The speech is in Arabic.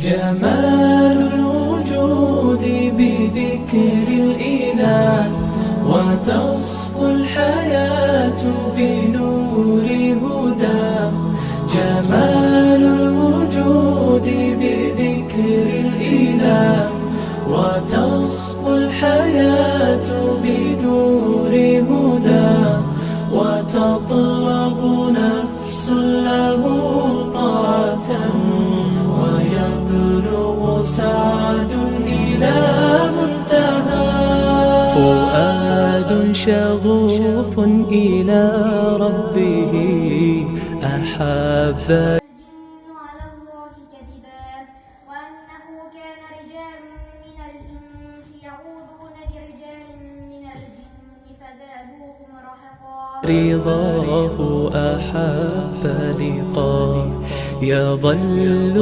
جمال الوجود بذكر الإله، وتصفو الحياة بنور هدى. جمال الوجود بذكر الإله، وتصفو الحياة بنور هدى. وتطلب نفس له طاعة، ويبلغ سعد إلى منتهى. فؤاد شغوف إلى ربه أحب. على الله كذبا، وأنه كان رجال من الإنس يعوذون برجال من الجن فزادوهم رهقا. رضاه أحب لقاه يظل